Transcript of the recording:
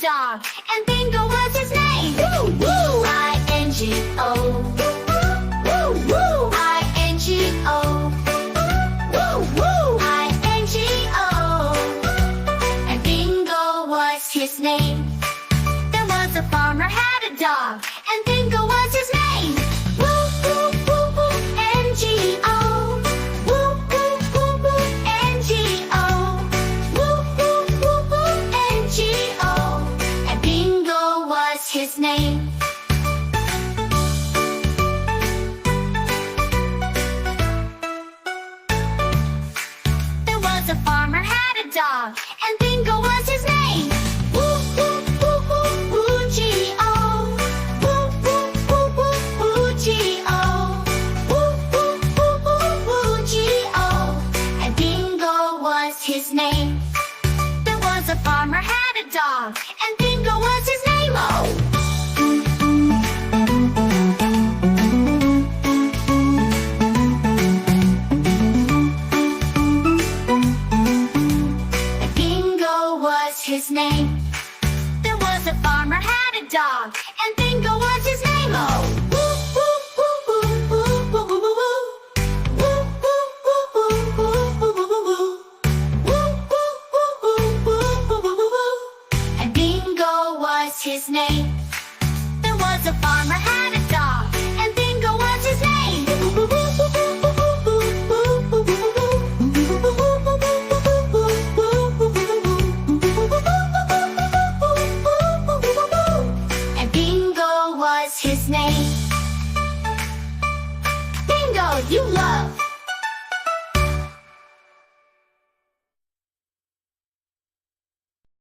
dog, and Bingo was his name. Woo woo! I-N-G-O. Woo woo! I-N-G-O. Woo woo! I-N-G-O. And Bingo was his name. There was a farmer had a dog, and Bingo was his name. Woo woo woo woo! N-G-O. Woo woo woo woo! N-G-O. Woo woo woo woo! N-G-O. And Bingo was his name. There was a farmer had a dog, and Bingo was his name. Woo woo woo woo! Woo-G-O. Woo woo woo woo! Woo-G-O. Woo woo woo woo! Woo-G-O. And Bingo was his name. There was a farmer had a dog, and Bingo was his name. Oh! Bingo was his name. There was a farmer had a dog, and Bingo was his name. Oh! Woo woo woo woo! Woo woo woo woo woo! Woo woo woo woo! Woo woo woo woo woo! Woo woo woo woo! Woo woo woo woo woo! And Bingo was his name. There was a farmer had a dog, and Bingo was his name. Woo woo woo woo woo! Woo woo woo woo woo! And Bingo was his name. Bingo, you love